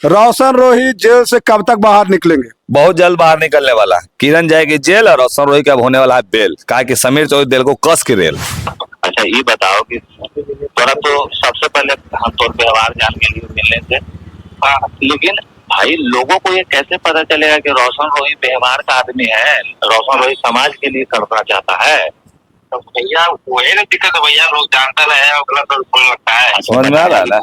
रोशन रोही जेल से कब तक बाहर निकलेंगे? बहुत जल्द बाहर निकलने वाला है। किरण जाएगी जेल और रोशन रोही का अब होने वाला है बेल। कहा कि समीर चौधरी दिल को कस के रेल। अच्छा ये बताओ कि तोरा तो सबसे पहले हम तोर व्यवहार जान के लिए मिलने थे, लेकिन भाई लोगों को ये कैसे पता चलेगा कि रोशन रोही व्यवहार का आदमी है, रोशन रोही समाज के लिए करना चाहता है? तो भैया वही ना दिक्कत है भैया, लोग जानता रहे अगला तो बोल लगता है। समझ में आ रहा है?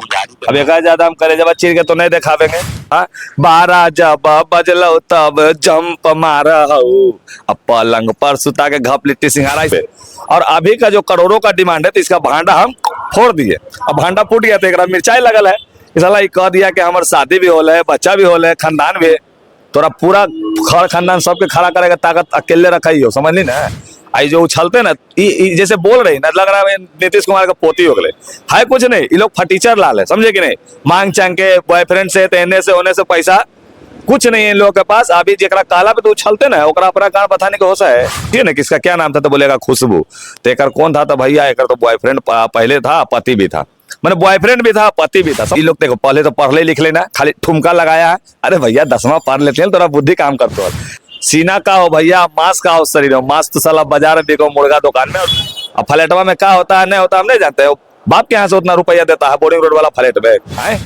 अब एक ज्यादा हम करे जब चीर के तो नहीं दिखावेंगे। हाँ, 12 जब बजलो तब जंप मारा हूँ, अब पलंग पर सुता के घप लिट्टी सिंघारा पे। और अभी का जो करोड़ों का डिमांड है तो इसका भांडा हम फोड़ दिए। अब भांडा फूट गया तो एक मिर्चाई लगल है। इसलिए कह दिया कि हमारे शादी भी होल है, बच्चा भी होल है, खानदान भी है। तोरा पूरा खानदान सबके खड़ा करेगा ताकत अकेले रखा ही हो, समझ ली ना? आई जो उछलते ना जैसे बोल रही ना, लग रहा है नीतीश कुमार का पोती हो गए है। कुछ नहीं, ये लोग फटीचर लाल है, समझे कि नहीं? मांग चांग के बॉयफ्रेंड से तेने से होने से पैसा कुछ नहीं है इन लोगों के पास। अभी जरा काला पे तो उछलते ना, ओकरा अपना कारण बताने के होसा है ठीक है ना? किसका क्या नाम था तो बोलेगा खुशबू। तो एक कौन था तो भैया एक तो बॉयफ्रेंड पहले था, पति भी था, मैंने बॉयफ्रेंड भी था, पति भी था। सब लोग देखो पहले तो पढ़ ले लिख लेना, खाली ठुमका लगाया है। अरे भैया 10वां पढ़ लेते हैं, थोड़ा बुद्धि काम करते हो। सीना का हो भैया, मांस का हो शरीर हो। मांस तो साला बाजार में बिको मुर्गा दुकान में। अब फ्लैटवा में क्या होता है नहीं होता हम नहीं जानते हो। बाप के यहाँ से उतना रुपया देता है बोरिंग रोड वाला फ्लैट में है।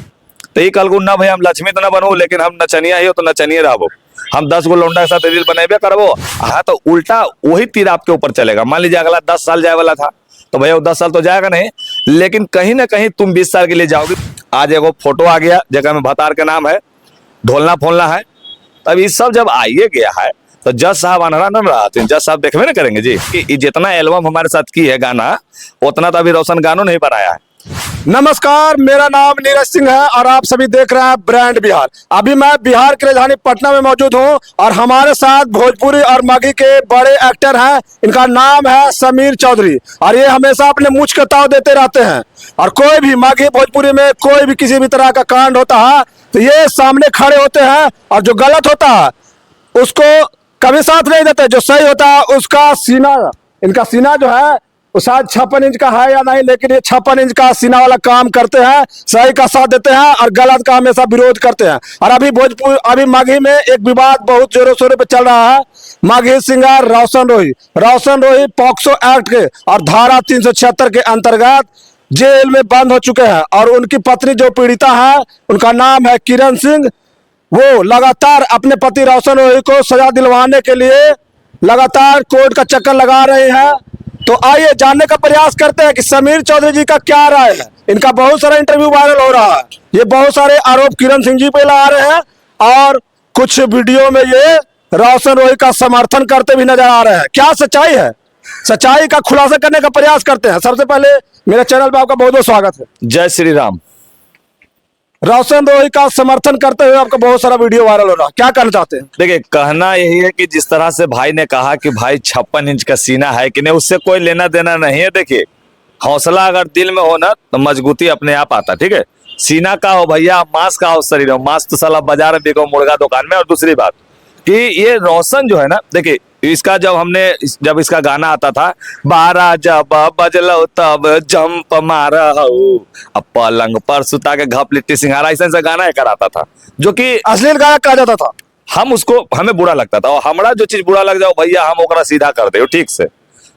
तो ये कल ना भाई हम लक्ष्मी तो ना बनू, लेकिन हम नचनिया ही हो तो नचनिए रहो। हम 10 गो लौंडा के साथ रील बनेबे करबो। हाँ तो उल्टा वही तीर आपके ऊपर चलेगा। मान लीजिए अगला 10 साल जाए वाला था तो भैया 10 साल तो जाएगा नहीं, लेकिन कहीं ना कहीं तुम 20 साल के लिए जाओगे। आज एगो फोटो आ गया जगह में भतार के नाम है, ढोलना फोलना है। तब ये सब जब आइए गया है तो जज साहब अनहरा न रहा, जज साहब देखवे ना करेंगे जी कि जितना एल्बम हमारे साथ की है गाना, उतना तो अभी रोशन गानों नहीं बनाया है। नमस्कार, मेरा नाम नीरज सिंह है और आप सभी देख रहे हैं ब्रांड बिहार। अभी मैं बिहार की राजधानी पटना में मौजूद हूं और हमारे साथ भोजपुरी और मगही के बड़े एक्टर हैं। इनका नाम है समीर चौधरी और ये हमेशा अपने मुझ के ताव देते रहते हैं। और कोई भी मगही भोजपुरी में कोई भी किसी भी तरह का कांड होता है तो ये सामने खड़े होते हैं और जो गलत होता है उसको कभी साथ नहीं देते, जो सही होता है उसका सीना, इनका सीना जो है वो शायद 56 इंच का है या नहीं, लेकिन ये 56 इंच का सीना वाला काम करते हैं, सही का साथ देते हैं और गलत का हमेशा विरोध करते हैं। और अभी मगही में एक विवाद बहुत जोरों शोरों पे चल रहा है। मगही सिंगर रोशन रोही पॉक्सो एक्ट के और धारा 376 के अंतर्गत जेल में बंद हो चुके हैं। और उनकी पत्नी जो पीड़िता है उनका नाम है किरण सिंह। वो लगातार अपने पति रोशन रोही को सजा दिलवाने के लिए लगातार कोर्ट का चक्कर लगा रहे हैं। तो आइए जानने का प्रयास करते हैं कि समीर चौधरी जी का क्या राय है। इनका बहुत सारा इंटरव्यू वायरल हो रहा है, ये बहुत सारे आरोप किरण सिंह जी पे लगा रहे हैं और कुछ वीडियो में ये रोशन रोही का समर्थन करते भी नजर आ रहे हैं। क्या सच्चाई है, सच्चाई का खुलासा करने का प्रयास करते हैं। सबसे पहले मेरे चैनल पर आपका बहुत बहुत स्वागत है। जय श्री राम। रोशन रोही का समर्थन करते हुए आपका बहुत सारा वीडियो वायरल हो रहा है, क्या कहना चाहते हैं? देखिए कहना यही है कि जिस तरह से भाई ने कहा कि भाई 56 इंच का सीना है कि नहीं, उससे कोई लेना देना नहीं है। देखिए हौसला अगर दिल में हो ना तो मजबूती अपने आप आता, ठीक है? सीना का हो भैया, मांस का हो शरीर हो। मांस तो साला बाजार में बिको मुर्गा दुकान में। और दूसरी बात कि ये रोशन जो है ना, देखिए इसका जब इसका गाना आता था 12 जब बजलो तब जंप मारा हूँ, अब पलंग पर सुता के घप लिट्टी सिंघारा, ऐसा गाना कराता था जो कि अश्लील गायक कहा जाता था। हमें बुरा लगता था और हमारा जो चीज बुरा लग जाओ भैया हम ओकरा सीधा कर दे ठीक से।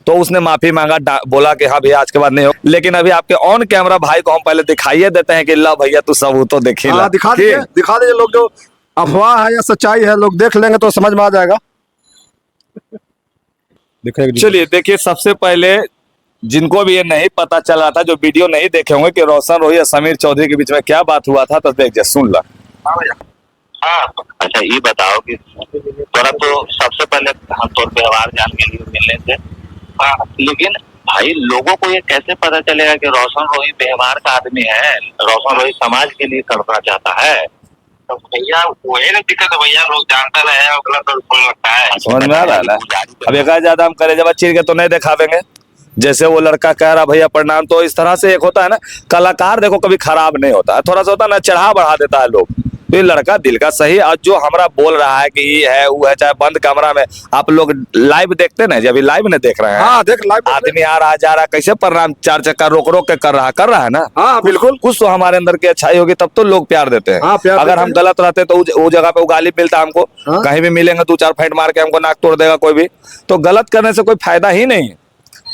तो उसने माफी मांगा, बोला कि हाँ भैया आज के बाद नहीं हो। लेकिन अभी आपके ऑन कैमरा भाई को हम पहले दिखाइए देते हैं कि ला भैया तू सब तो देखी ला। दिखा दीजिए लोग, जो अफवाह है या सच्चाई है लोग देख लेंगे तो समझ में आ जाएगा। चलिए देखिए, सबसे पहले जिनको भी ये नहीं पता चल रहा था, जो वीडियो नहीं देखे होंगे कि रोशन रोही और समीर चौधरी के बीच में क्या बात हुआ था, तो देखिए सुन ला। हाँ अच्छा ये बताओ कि तोरा तो सबसे पहले हम तोर व्यवहार जान के लिए मिलने थे, लेकिन भाई लोगों को ये कैसे पता चलेगा कि रोशन रोही व्यवहार का आदमी है, रोशन रोही समाज के लिए करना चाहता है? तो भैया वही ना दिक्कत है भैया, लोग जानता रहे अगला तो बोल लगता है। समझ में आ रहा है? अब एक ज्यादा हम करे जब चीर के तो नहीं दिखावेंगे। जैसे वो लड़का कह रहा भैया प्रणाम, तो इस तरह से एक होता है ना कलाकार, देखो कभी खराब नहीं होता है, थोड़ा सा होता है ना चढ़ा बढ़ा देता है लोग। तो ये लड़का दिल का सही, और जो हमारा बोल रहा है कि ये है वो है, चाहे बंद कमरा में आप लोग लाइव देखते ना, जब अभी लाइव में देख रहे हैं, हाँ देख लाइव आदमी आ रहा जा रहा कैसे प्रणाम चार चक्का रोक रोक के कर रहा है ना। हाँ बिल्कुल। कुछ तो हमारे अंदर की अच्छाई होगी तब तो लोग प्यार देते हैं। हाँ, प्यार अगर देते हम हैं। गलत रहते तो वो जगह पे वो गाली मिलता हमको। हाँ। कहीं भी मिलेंगे 2-4 फेंट मार के हमको नाक तोड़ देगा कोई भी। तो गलत करने से कोई फायदा ही नहीं है।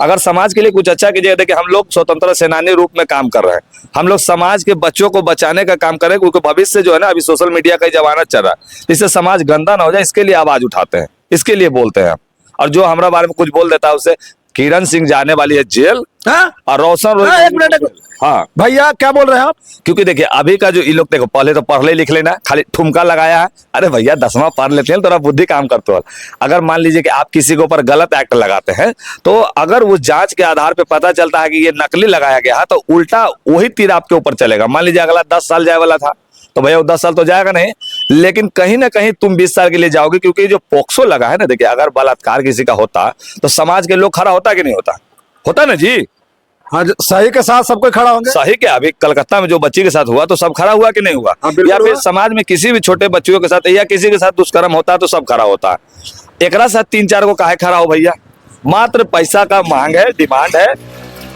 अगर समाज के लिए कुछ अच्छा कीजिए, देखिए हम लोग स्वतंत्र सेनानी रूप में काम कर रहे हैं, हम लोग समाज के बच्चों को बचाने का काम करें, क्योंकि भविष्य जो है ना, अभी सोशल मीडिया का जमाना चल रहा है, इससे समाज गंदा ना हो जाए, इसके लिए आवाज उठाते हैं, इसके लिए बोलते हैं। और जो हमारा बारे में कुछ बोल देता है उसे, किरण सिंह जाने वाली है जेल, हाँ? और रोशन हाँ, रोहित एक मिनट हाँ, भैया क्या बोल रहे हैं आप? क्योंकि देखिए अभी का जो ये लोग, देखो पहले तो पढ़ ले लिख लेना, खाली ठुमका लगाया है। अरे भैया 10वां पढ़ लेते हैं तो बुद्धि काम करते हो। अगर मान लीजिए कि आप किसी के ऊपर गलत एक्ट लगाते हैं, तो अगर वो जांच के आधार पे पता चलता है कि ये नकली लगाया गया है, तो उल्टा वही तीर आपके ऊपर चलेगा। मान लीजिए अगला 10 साल जाए वाला था, तो भैया वो 10 साल तो जाएगा नहीं, लेकिन कहीं ना कहीं तुम 20 साल के लिए जाओगे। क्योंकि जो पोक्सो लगा है ना, देखिए अगर बलात्कार किसी का होता तो समाज के लोग खड़ा होता कि नहीं होता? होता ना जी। हाँ सही के साथ सब कोई खड़ा होंगे। सही क्या, अभी कलकत्ता में जो बच्ची के साथ हुआ तो सब खड़ा हुआ कि नहीं हुआ? हाँ, बिल्कुल या फिर हुआ। समाज में किसी भी छोटे बच्चियों के साथ या किसी के साथ दुष्कर्म होता है तो सब खड़ा होता है। एकरा साथ 3-4 को काहे खड़ा हो भैया? मात्र पैसा का मांग है, डिमांड है,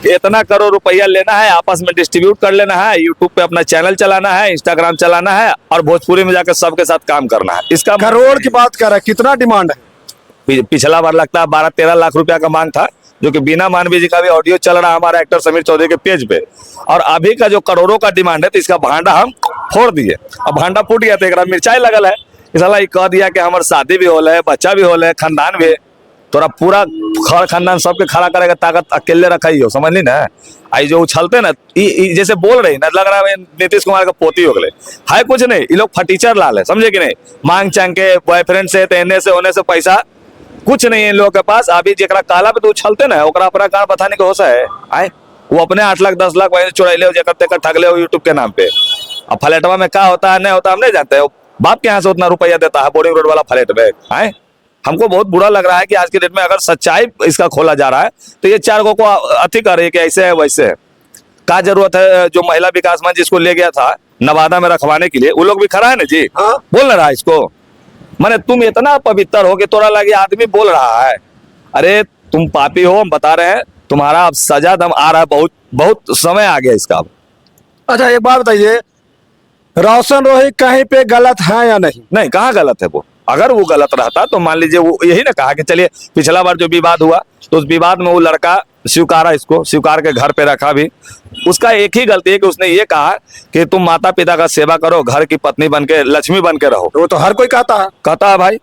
इतना करोड़ रुपया लेना है, आपस में डिस्ट्रीब्यूट कर लेना है, यूट्यूब पे अपना चैनल चलाना है, इंस्टाग्राम चलाना है, और भोजपुरी में जाकर सबके साथ काम करना है। इसका करोड़ की बात कर रहे हैं, कितना डिमांड है? पिछला बार लगता है 12-13 लाख रुपया का मांग था, जो कि बीना मानवी जी का भी ऑडियो चल रहा है हमारा एक्टर समीर चौधरी के पेज पे। और अभी का जो करोड़ों का डिमांड है, तो इसका भांडा हम फोड़ दिए। अब भांडा फूट गया तो एक मिर्चाई लगल है, इसला कह दिया कि हमारे शादी भी होल है, बच्चा भी होल है, खानदान भी, तोरा पूरा घर खानदान सबके खड़ा करेगा ताकत अकेले रखा ही हो, समझ ली ना। आई जो उछलते ना, जैसे बोल रही ना, लग रहा है नीतीश कुमार का पोती हो गए है। कुछ नहीं, ये लोग फटीचर लाल है, समझे कि नहीं। मांग चांग के बॉयफ्रेंड से, तेने से, होने से पैसा कुछ नहीं है इन लोगों के पास। अभी जेकरा काला पे तो उछलते ना, ओकरा अपना कारण बताने के होसा है। आए वो अपने 8 लाख 10 लाख वहीं चुराई ले हो, जेकर तेकर ठग ले हो यूट्यूब के नाम पे। अब फ्लैटवा में क्या होता है नहीं होता हम नहीं जानते हो। बाप के यहाँ से उतना रुपया देता है बोरिंग रोड वाला फ्लैट में। आए हमको बहुत बुरा लग रहा है कि आज के डेट में अगर सच्चाई इसका खोला जा रहा है, तो ये 4 को अति कर रही है कि ऐसे है वैसे है। क्या जरूरत है? जो महिला विकास मंच जिसको ले गया था नवादा में रखवाने के लिए, वो लोग भी खड़ा है ना जी। हाँ। बोल ना रहा है इसको, माने तुम इतना पवित्र हो कि तोरा लगे आदमी बोल रहा है। अरे तुम पापी हो, हम बता रहे हैं, तुम्हारा अब सजा दम आ रहा है, बहुत बहुत समय आ गया इसका। अच्छा एक बात बताइए, रोशन रोहित कहीं पे गलत है या नहीं? नहीं, कहाँ गलत है वो? अगर वो गलत रहता तो मान लीजिए वो यही ना कहा कि चलिए पिछला बार जो विवाद हुआ, तो उस विवाद में वो लड़का स्वीकारा, इसको स्वीकार के घर पे रखा भी। उसका एक ही गलती है कि उसने ये कहा कि तुम माता पिता का सेवा करो, घर की पत्नी बन के, लक्ष्मी बन के रहो। वो तो हर कोई कहता है भाई।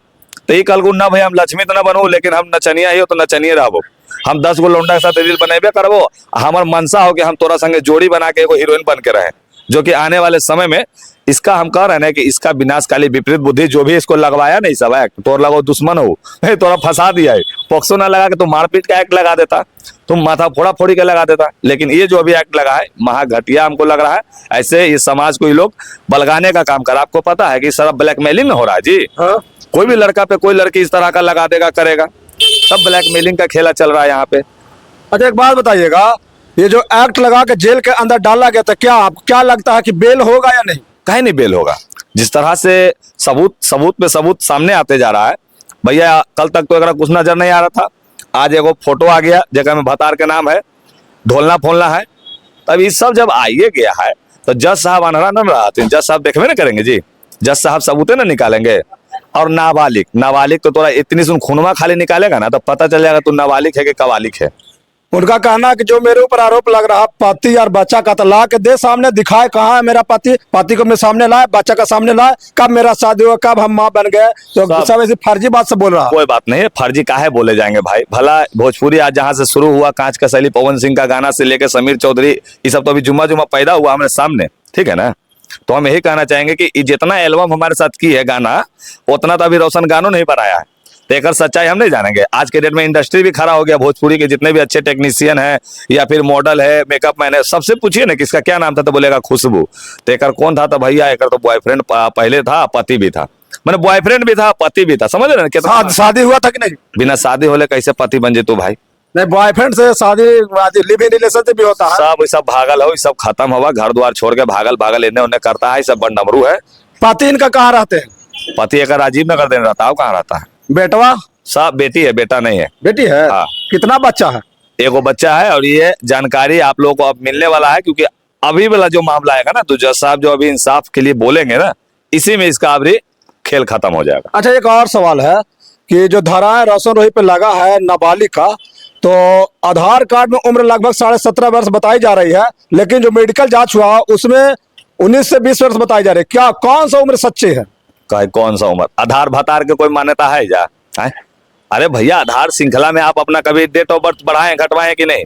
तो ये कल को ना भाई हम लक्ष्मी तो ना बनो, लेकिन हम नचनिया ही हो तो नचनिए रहो। हम 10 गो लौंडा के साथ रील बनेबे करबो, हमार मनसा हो कि हम तोरा संगे जोड़ी बना के एगो हीरोइन बन के रहे, जो कि आने वाले समय में इसका हम कह रहे हैं कि इसका विनाशकाली विपरीत बुद्धि जो भी इसको लगवाया नहीं सब एक्ट, तोर लगो दुश्मन हो, नहीं तोरा फंसा दिया है। पोक्सो ना लगा के तुम मारपीट का एक्ट लगा देता, तुम माथा फोड़ा फोड़ी का लगा देता, लेकिन ये जो अभी एक्ट लगा है महा घटिया हमको लग रहा है। ऐसे ये समाज को ये लोग बलगाने का काम कर, आपको पता है कि सब ब्लैकमेलिंग में हो रहा है जी। हाँ? कोई भी लड़का पे कोई लड़की इस तरह का लगा देगा, करेगा, सब ब्लैकमेलिंग का खेला चल रहा है यहाँ पे। अच्छा एक बात बताइएगा, ये जो एक्ट लगा के जेल के अंदर डाला गया था, क्या आपको क्या लगता है कि बेल होगा या नहीं? कहीं नहीं बेल होगा। जिस तरह से सबूत पे सबूत सामने आते जा रहा है भैया, कल तक तो कुछ नजर नहीं आ रहा था, आज एगो फोटो आ गया जगह में भतार के नाम है, ढोलना फोलना है। तब ये सब जब आइए गया है तो जज साहब अनहरा न रहा, जज साहब देखबे ना करेंगे जी, जज साहब सबूते ना निकालेंगे। और नाबालिग तो तोरा इतनी सुन खूनमा खाली निकालेगा ना, तो पता चल जाएगा तू नाबालिग है कि कबालिग है। उनका कहना है कि जो मेरे ऊपर आरोप लग रहा, पति और बच्चा का, तो ला के दे सामने, दिखाए कहाँ है मेरा पति को मैं सामने लाए, बच्चा का सामने लाए, कब मेरा शादी हुआ, कब हम माँ बन गए। तो सब ऐसी फर्जी बात से बोल रहा है। कोई बात नहीं है, फर्जी काहे बोले जाएंगे भाई। भला भोजपुरी आज जहाँ से शुरू हुआ, कांच का शैली, पवन सिंह का गाना से लेकर समीर चौधरी, ये सब तो अभी जुम्मा पैदा हुआ हमारे सामने, ठीक है ना। तो हम यही कहना चाहेंगे कि जितना एल्बम हमारे साथ की है गाना, उतना तो अभी रोशन गानो नहीं बनाया है। तो एक सच्चाई हम नहीं जानेंगे। आज के डेट में इंडस्ट्री भी खड़ा हो गया, भोजपुरी के जितने भी अच्छे टेक्नीशियन हैं या फिर मॉडल है, मेकअप मैन है, सबसे पूछिए ना किसका क्या नाम था तो बोलेगा खुशबू। तो एक कौन था? तो भैया एक तो बॉयफ्रेंड पहले था, पति भी था, मैंने बॉयफ्रेंड भी था, पति भी था, समझ रहे ना कितना। शादी हुआ था कि नहीं? बिना शादी होले कैसे पति बन जे तू भाई? नहीं, बॉयफ्रेंड से शादी, लिव इन रिलेशनशिप भी होता है। सब भागल हो, सब खत्म हुआ, घर द्वार छोड़ के भागल इन्हें उन्हें करता है, सब बंडमरू है। पति इनका कहाँ रहते हैं? पति एक राजीव नगर देने रहता है, वो कहाँ रहता है? बेटवा? सब बेटी है, बेटा नहीं है। बेटी है? हाँ। कितना बच्चा है? एगो बच्चा है। और ये जानकारी आप लोगों को अब मिलने वाला है, क्योंकि अभी वाला जो मामला आएगा ना, तो जज साहब जो अभी इंसाफ के लिए बोलेंगे ना, इसी में इसका अभी खेल खत्म हो जाएगा। अच्छा, एक और सवाल है कि जो धाराएं रोशन रोही पे लगा है नाबालिग का, तो आधार कार्ड में उम्र लगभग 17.5 वर्ष बताई जा रही है, लेकिन जो मेडिकल जांच हुआ उसमें 19 से 20 वर्ष बताई जा रही है। क्या कौन सा उम्र सच्ची है? कौन सा उम्र? आधार भतार के कोई मान्यता है जा? है? अरे भैया, आधार श्रृंखला में आप अपना कभी डेट ऑफ बर्थ बढ़ाएं घटवाएं कि नहीं?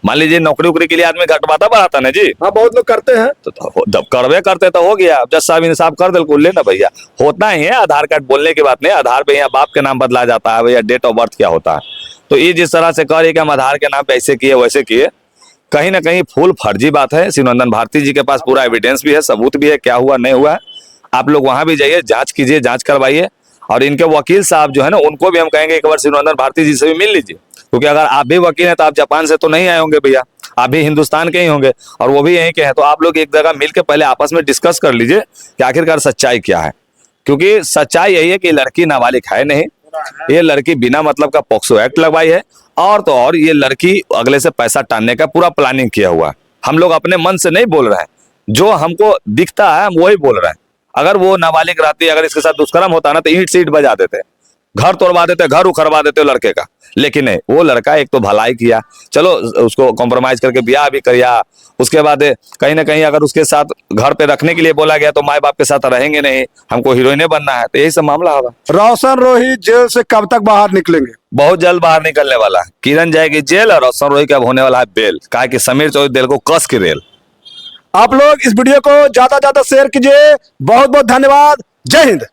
मान लीजिए नौकरी उकरी के लिए आदमी घटवाता बढ़ाता ना जी। हाँ, बहुत लोग करते हैं। तो जब करवे करते तो हो गया, जज साहब इंसाफ कर दिल ले ना भैया। होता ही है, आधार कार्ड बोलने की बात नहीं, आधार पे यहाँ बाप के नाम बदला जाता है भैया, डेट ऑफ बर्थ क्या होता है। तो ये जिस तरह से कह रही कि हम आधार के नाम पे ऐसे किए वैसे किए, कहीं ना कहीं फुल फर्जी बात है। शिवनंदन भारती जी के पास पूरा एविडेंस भी है, सबूत भी है, क्या हुआ नहीं हुआ है। आप लोग वहां भी जाइए, जांच कीजिए, जांच करवाइए। और इनके वकील साहब जो है ना, उनको भी हम कहेंगे एक बार शिवनंदन भारती जी से भी मिल लीजिए, क्योंकि अगर आप भी वकील हैं तो आप जापान से तो नहीं आए होंगे भैया, आप भी हिंदुस्तान के ही होंगे और वो भी यहीं के हैं। तो आप लोग एक जगह मिलकर पहले आपस में डिस्कस कर लीजिए कि आखिरकार सच्चाई क्या है। क्योंकि सच्चाई यही है कि लड़की नाबालिग है नहीं, ये लड़की बिना मतलब का पॉक्सो एक्ट लगवाई है, और तो और ये लड़की अगले से पैसा टालने का पूरा प्लानिंग किया हुआ है। हम लोग अपने मन से नहीं बोल रहे हैं, जो हमको दिखता है हम वही बोल रहे हैं। अगर वो नाबालिग रहती, अगर इसके साथ दुष्कर्म होता ना, तो ईंट सीट बजा देते, घर तोड़वा देते, घर उखड़वा देते लड़के का। लेकिन नहीं, वो लड़का एक तो भलाई किया, चलो उसको कॉम्प्रोमाइज करके ब्याह भी किया। उसके बाद कहीं ना कहीं अगर उसके साथ घर पे रखने के लिए बोला गया तो माए बाप के साथ रहेंगे नहीं, हमको हीरोइने बनना है, तो यही सब मामला होगा। रोशन रोही जेल से कब तक बाहर निकलेंगे? बहुत जल्द बाहर निकलने वाला है। किरण जाएगी जेल और रोशन रोही का अब होने वाला है बेल, कहा कि समीर चौधरी दिल को कस की रेल। आप लोग इस वीडियो को ज्यादा ज्यादा शेयर कीजिए। बहुत बहुत धन्यवाद। जय हिंद।